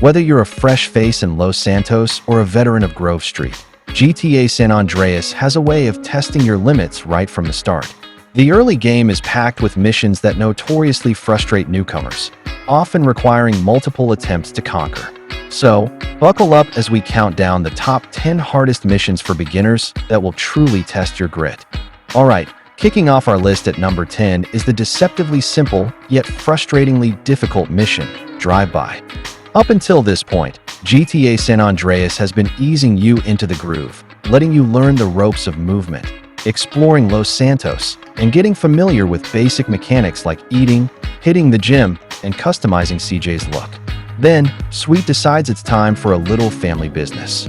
Whether you're a fresh face in Los Santos or a veteran of Grove Street, GTA San Andreas has a way of testing your limits right from the start. The early game is packed with missions that notoriously frustrate newcomers, often requiring multiple attempts to conquer. So, buckle up as we count down the top 10 hardest missions for beginners that will truly test your grit. Alright, kicking off our list at number 10 is the deceptively simple yet frustratingly difficult mission, Drive-By. Up until this point, GTA San Andreas has been easing you into the groove, letting you learn the ropes of movement, exploring Los Santos, and getting familiar with basic mechanics like eating, hitting the gym, and customizing CJ's look. Then, Sweet decides it's time for a little family business.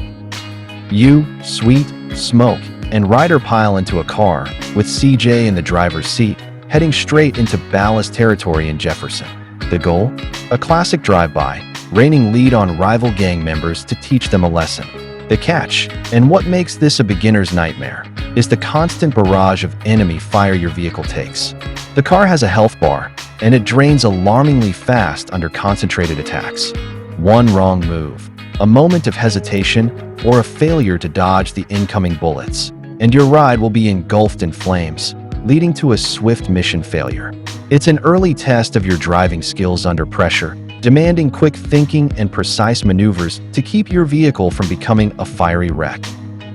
You, Sweet, Smoke, and Ryder pile into a car, with CJ in the driver's seat, heading straight into Ballas territory in Jefferson. The goal? A classic drive-by, raining lead on rival gang members to teach them a lesson. The catch, and what makes this a beginner's nightmare, is the constant barrage of enemy fire your vehicle takes. The car has a health bar, and it drains alarmingly fast under concentrated attacks. One wrong move, a moment of hesitation, or a failure to dodge the incoming bullets, and your ride will be engulfed in flames, leading to a swift mission failure. It's an early test of your driving skills under pressure, demanding quick thinking and precise maneuvers to keep your vehicle from becoming a fiery wreck.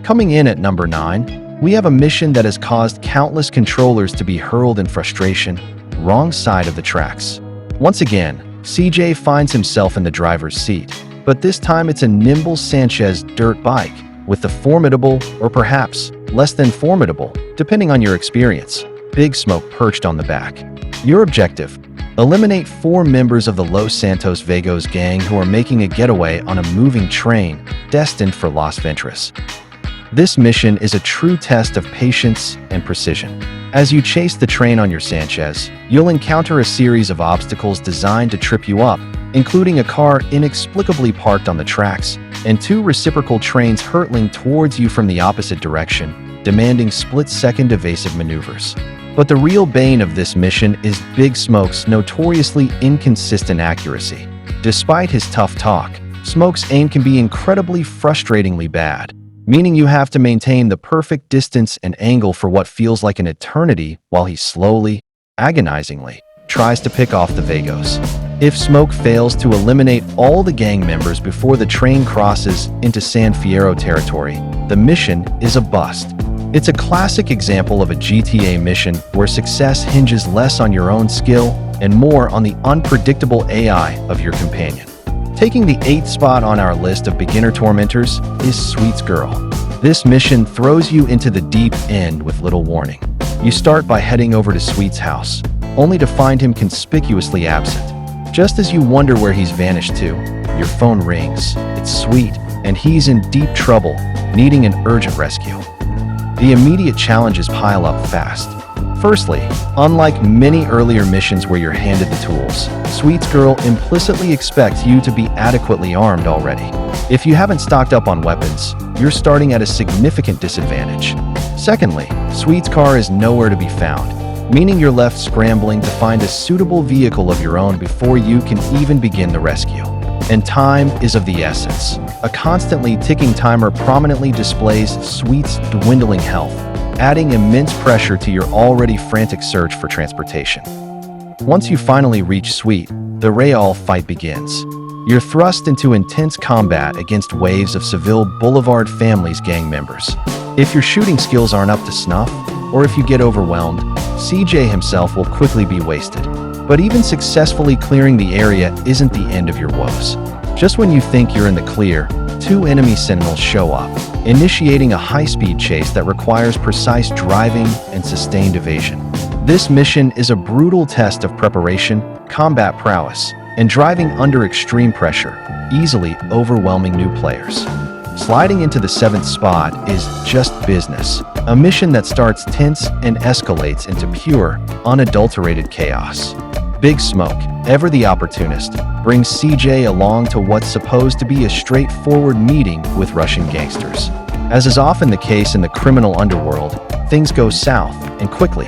Coming in at number 9, we have a mission that has caused countless controllers to be hurled in frustration, wrong side of the tracks. Once again, CJ finds himself in the driver's seat, but this time it's a nimble Sanchez dirt bike with the formidable, or perhaps less than formidable, depending on your experience, Big Smoke perched on the back. Your objective: eliminate 4 members of the Los Santos Vagos gang who are making a getaway on a moving train destined for Las Venturas. This mission is a true test of patience and precision. As you chase the train on your Sanchez, you'll encounter a series of obstacles designed to trip you up, including a car inexplicably parked on the tracks and 2 reciprocal trains hurtling towards you from the opposite direction, demanding split-second evasive maneuvers. But the real bane of this mission is Big Smoke's notoriously inconsistent accuracy. Despite his tough talk, Smoke's aim can be incredibly frustratingly bad, meaning you have to maintain the perfect distance and angle for what feels like an eternity while he slowly, agonizingly, tries to pick off the Vagos. If Smoke fails to eliminate all the gang members before the train crosses into San Fierro territory, the mission is a bust. It's a classic example of a GTA mission where success hinges less on your own skill and more on the unpredictable AI of your companion. Taking the 8th spot on our list of beginner tormentors is Sweet's Girl. This mission throws you into the deep end with little warning. You start by heading over to Sweet's house, only to find him conspicuously absent. Just as you wonder where he's vanished to, your phone rings. It's Sweet, and he's in deep trouble, needing an urgent rescue. The immediate challenges pile up fast. Firstly, unlike many earlier missions where you're handed the tools, Sweet's Girl implicitly expects you to be adequately armed already. If you haven't stocked up on weapons, you're starting at a significant disadvantage. Secondly, Sweet's car is nowhere to be found, meaning you're left scrambling to find a suitable vehicle of your own before you can even begin the rescue. And time is of the essence. A constantly ticking timer prominently displays Sweet's dwindling health, adding immense pressure to your already frantic search for transportation. Once you finally reach Sweet, the Real fight begins. You're thrust into intense combat against waves of Seville Boulevard family's gang members. If your shooting skills aren't up to snuff, or if you get overwhelmed, CJ himself will quickly be wasted. But even successfully clearing the area isn't the end of your woes. Just when you think you're in the clear, 2 enemy sentinels show up, initiating a high-speed chase that requires precise driving and sustained evasion. This mission is a brutal test of preparation, combat prowess, and driving under extreme pressure, easily overwhelming new players. Sliding into the 7th spot is Just Business, a mission that starts tense and escalates into pure, unadulterated chaos. Big Smoke, ever the opportunist, brings CJ along to what's supposed to be a straightforward meeting with Russian gangsters. As is often the case in the criminal underworld, things go south, and quickly.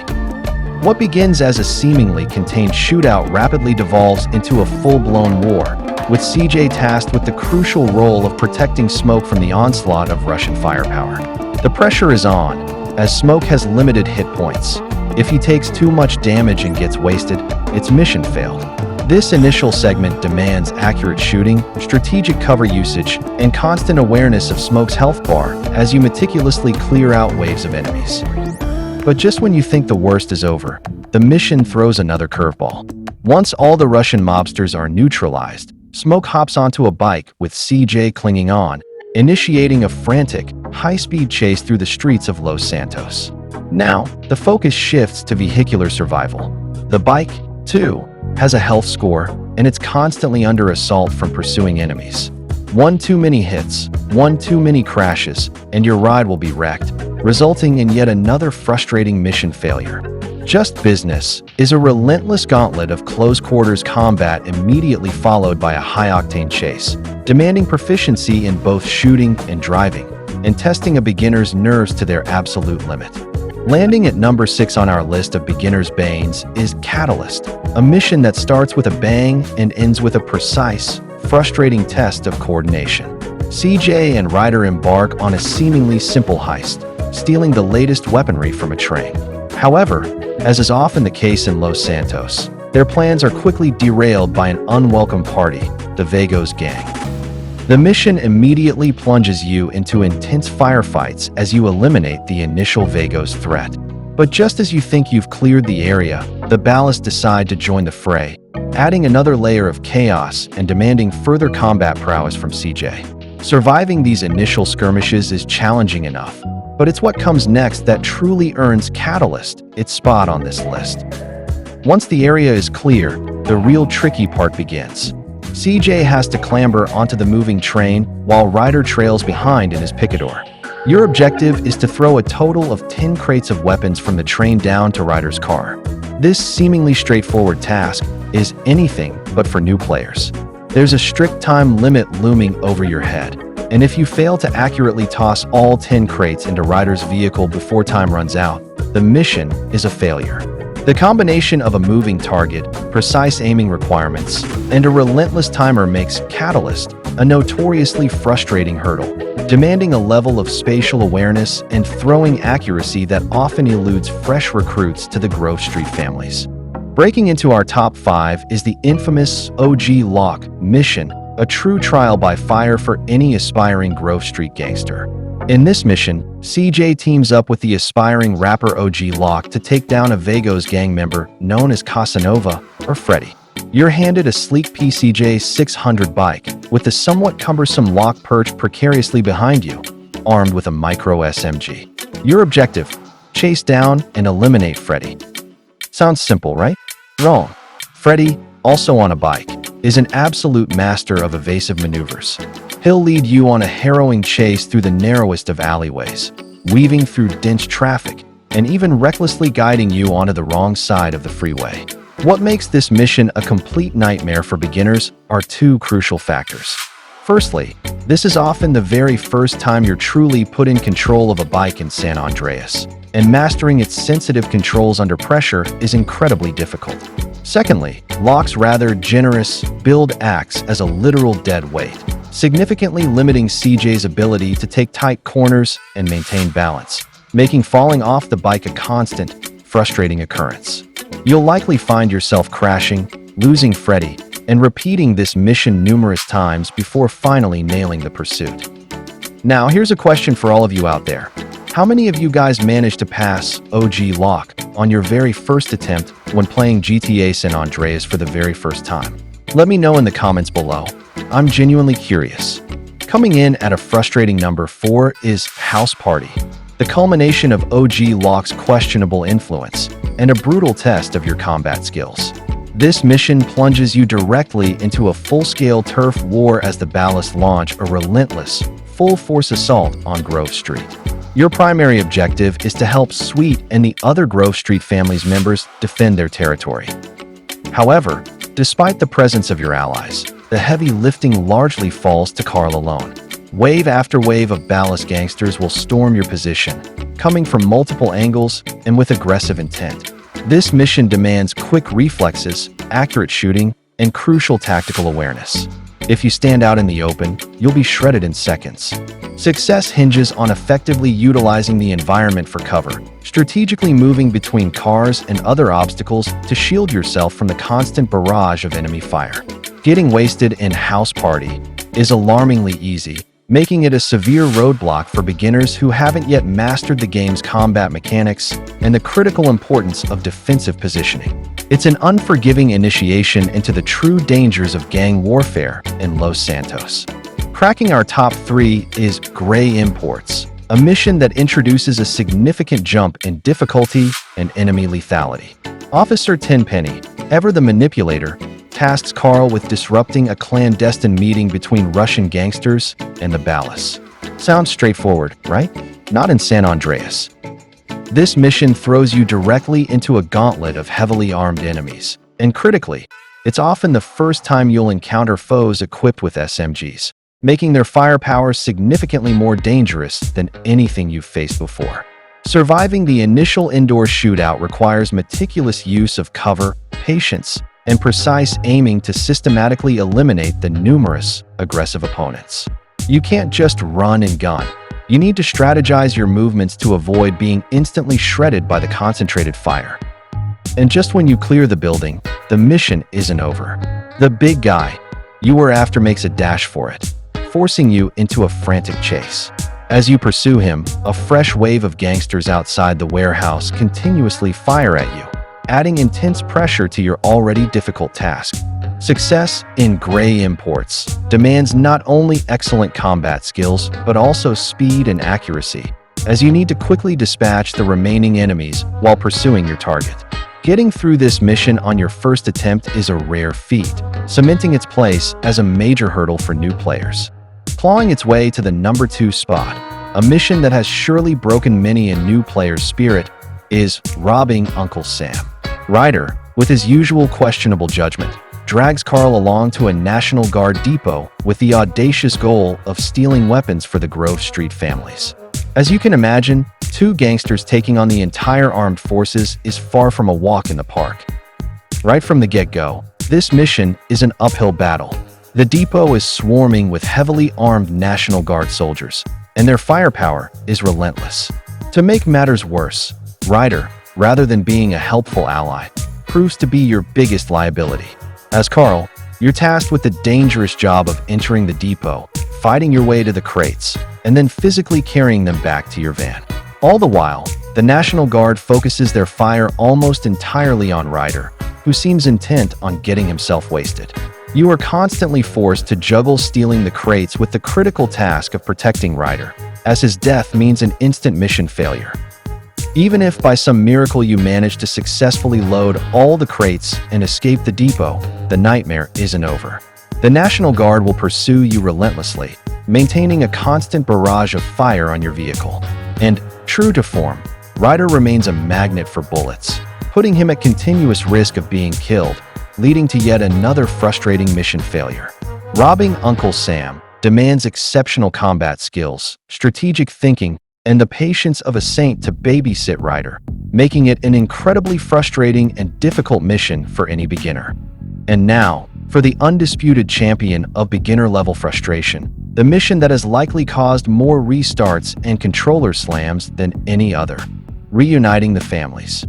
What begins as a seemingly contained shootout rapidly devolves into a full-blown war, with CJ tasked with the crucial role of protecting Smoke from the onslaught of Russian firepower. The pressure is on, as Smoke has limited hit points. If he takes too much damage and gets wasted, its mission failed. This initial segment demands accurate shooting, strategic cover usage, and constant awareness of Smoke's health bar as you meticulously clear out waves of enemies. But just when you think the worst is over, the mission throws another curveball. Once all the Russian mobsters are neutralized, Smoke hops onto a bike with CJ clinging on, initiating a frantic, high-speed chase through the streets of Los Santos. Now, the focus shifts to vehicular survival. The bike, too, has a health score, and it's constantly under assault from pursuing enemies. One too many hits, one too many crashes, and your ride will be wrecked, resulting in yet another frustrating mission failure. Just Business is a relentless gauntlet of close-quarters combat immediately followed by a high-octane chase, demanding proficiency in both shooting and driving, and testing a beginner's nerves to their absolute limit. Landing at number 6 on our list of beginner's banes is Catalyst, a mission that starts with a bang and ends with a precise, frustrating test of coordination. CJ and Ryder embark on a seemingly simple heist, stealing the latest weaponry from a train. However, as is often the case in Los Santos, their plans are quickly derailed by an unwelcome party, the Vagos gang. The mission immediately plunges you into intense firefights as you eliminate the initial Vagos threat. But just as you think you've cleared the area, the Ballas decide to join the fray, adding another layer of chaos and demanding further combat prowess from CJ. Surviving these initial skirmishes is challenging enough, but it's what comes next that truly earns Catalyst its spot on this list. Once the area is clear, the real tricky part begins. CJ has to clamber onto the moving train while Ryder trails behind in his picador. Your objective is to throw a total of 10 crates of weapons from the train down to Ryder's car. This seemingly straightforward task is anything but for new players. There's a strict time limit looming over your head, and if you fail to accurately toss all 10 crates into Ryder's vehicle before time runs out, the mission is a failure. The combination of a moving target, precise aiming requirements, and a relentless timer makes Catalyst a notoriously frustrating hurdle, demanding a level of spatial awareness and throwing accuracy that often eludes fresh recruits to the Grove Street families. Breaking into our top 5 is the infamous OG Lock mission, a true trial by fire for any aspiring Grove Street gangster. In this mission, CJ teams up with the aspiring rapper OG Lock to take down a Vagos gang member known as Casanova or Freddy. You're handed a sleek PCJ 600 bike with the somewhat cumbersome Lock perched precariously behind you, armed with a micro SMG. Your objective: chase down and eliminate Freddy. Sounds simple, right? Wrong. Freddy, also on a bike, is an absolute master of evasive maneuvers. He'll lead you on a harrowing chase through the narrowest of alleyways, weaving through dense traffic, and even recklessly guiding you onto the wrong side of the freeway. What makes this mission a complete nightmare for beginners are two crucial factors. Firstly, this is often the very first time you're truly put in control of a bike in San Andreas, and mastering its sensitive controls under pressure is incredibly difficult. Secondly, Lock's rather generous build acts as a literal dead weight, significantly limiting CJ's ability to take tight corners and maintain balance, making falling off the bike a constant, frustrating occurrence. You'll likely find yourself crashing, losing Freddy, and repeating this mission numerous times before finally nailing the pursuit. Now, here's a question for all of you out there. How many of you guys managed to pass OG Lock on your very first attempt when playing GTA San Andreas for the very first time? Let me know in the comments below. I'm genuinely curious. Coming in at a frustrating number 4 is House Party, the culmination of OG Lock's questionable influence and a brutal test of your combat skills. This mission plunges you directly into a full-scale turf war as the Ballas launch a relentless, full-force assault on Grove Street. Your primary objective is to help Sweet and the other Grove Street family's members defend their territory. However, despite the presence of your allies, the heavy lifting largely falls to Carl alone. Wave after wave of Ballas gangsters will storm your position, coming from multiple angles and with aggressive intent. This mission demands quick reflexes, accurate shooting, and crucial tactical awareness. If you stand out in the open, you'll be shredded in seconds. Success hinges on effectively utilizing the environment for cover, strategically moving between cars and other obstacles to shield yourself from the constant barrage of enemy fire. Getting wasted in House Party is alarmingly easy, making it a severe roadblock for beginners who haven't yet mastered the game's combat mechanics and the critical importance of defensive positioning. It's an unforgiving initiation into the true dangers of gang warfare in Los Santos. Cracking our top 3 is Gray Imports, a mission that introduces a significant jump in difficulty and enemy lethality. Officer Tenpenny, ever the manipulator, tasks Carl with disrupting a clandestine meeting between Russian gangsters and the Ballas. Sounds straightforward, right? Not in San Andreas. This mission throws you directly into a gauntlet of heavily armed enemies. And critically, it's often the first time you'll encounter foes equipped with SMGs, making their firepower significantly more dangerous than anything you've faced before. Surviving the initial indoor shootout requires meticulous use of cover, patience, and precise aiming to systematically eliminate the numerous aggressive opponents. You can't just run and gun. You need to strategize your movements to avoid being instantly shredded by the concentrated fire. And just when you clear the building, the mission isn't over. The big guy you were after makes a dash for it, forcing you into a frantic chase. As you pursue him, a fresh wave of gangsters outside the warehouse continuously fire at you, adding intense pressure to your already difficult task. Success in Gray Imports demands not only excellent combat skills, but also speed and accuracy, as you need to quickly dispatch the remaining enemies while pursuing your target. Getting through this mission on your first attempt is a rare feat, cementing its place as a major hurdle for new players. Clawing its way to the number 2 spot, a mission that has surely broken many a new player's spirit, is Robbing Uncle Sam. Ryder, with his usual questionable judgment, drags Carl along to a National Guard depot with the audacious goal of stealing weapons for the Grove Street families. As you can imagine, 2 gangsters taking on the entire armed forces is far from a walk in the park. Right from the get-go, this mission is an uphill battle. The depot is swarming with heavily armed National Guard soldiers, and their firepower is relentless. To make matters worse, Ryder, rather than being a helpful ally, proves to be your biggest liability. As Carl, you're tasked with the dangerous job of entering the depot, fighting your way to the crates, and then physically carrying them back to your van. All the while, the National Guard focuses their fire almost entirely on Ryder, who seems intent on getting himself wasted. You are constantly forced to juggle stealing the crates with the critical task of protecting Ryder, as his death means an instant mission failure. Even if by some miracle you manage to successfully load all the crates and escape the depot, the nightmare isn't over. The National Guard will pursue you relentlessly, maintaining a constant barrage of fire on your vehicle. And, true to form, Ryder remains a magnet for bullets, putting him at continuous risk of being killed, leading to yet another frustrating mission failure. Robbing Uncle Sam demands exceptional combat skills, strategic thinking, and the patience of a saint to babysit Ryder, making it an incredibly frustrating and difficult mission for any beginner. And now, for the undisputed champion of beginner-level frustration, the mission that has likely caused more restarts and controller slams than any other: reuniting the families.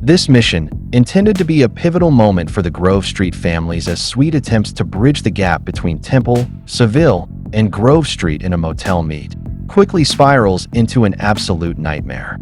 This mission, intended to be a pivotal moment for the Grove Street families as Sweet attempts to bridge the gap between Temple, Seville, and Grove Street in a motel meet, quickly spirals into an absolute nightmare.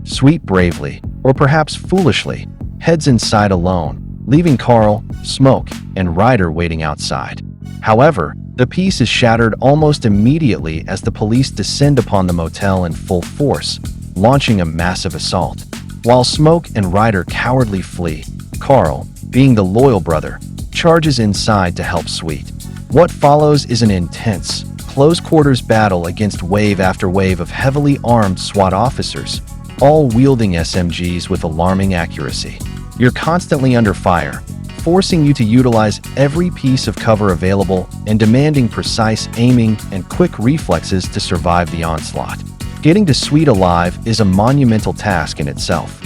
Sweet bravely, or perhaps foolishly, heads inside alone, leaving Carl, Smoke, and Ryder waiting outside. However, the peace is shattered almost immediately as the police descend upon the motel in full force, launching a massive assault. While Smoke and Ryder cowardly flee, Carl, being the loyal brother, charges inside to help Sweet. What follows is an intense, close-quarters battle against wave after wave of heavily armed SWAT officers, all wielding SMGs with alarming accuracy. You're constantly under fire, forcing you to utilize every piece of cover available and demanding precise aiming and quick reflexes to survive the onslaught. Getting to Sweet alive is a monumental task in itself.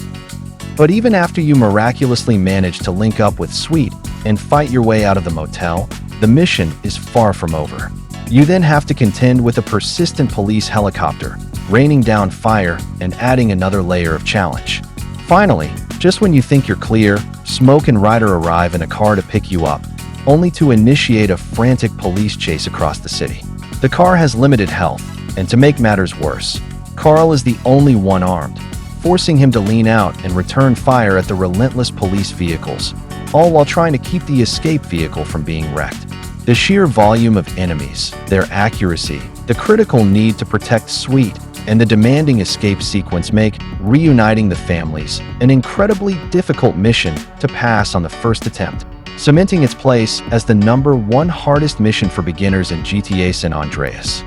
But even after you miraculously manage to link up with Sweet and fight your way out of the motel, the mission is far from over. You then have to contend with a persistent police helicopter, raining down fire and adding another layer of challenge. Finally, just when you think you're clear, Smoke and Ryder arrive in a car to pick you up, only to initiate a frantic police chase across the city. The car has limited health, and to make matters worse, Carl is the only one armed, forcing him to lean out and return fire at the relentless police vehicles, all while trying to keep the escape vehicle from being wrecked. The sheer volume of enemies, their accuracy, the critical need to protect Sweet, and the demanding escape sequence make reuniting the families an incredibly difficult mission to pass on the first attempt, cementing its place as the #1 hardest mission for beginners in GTA San Andreas.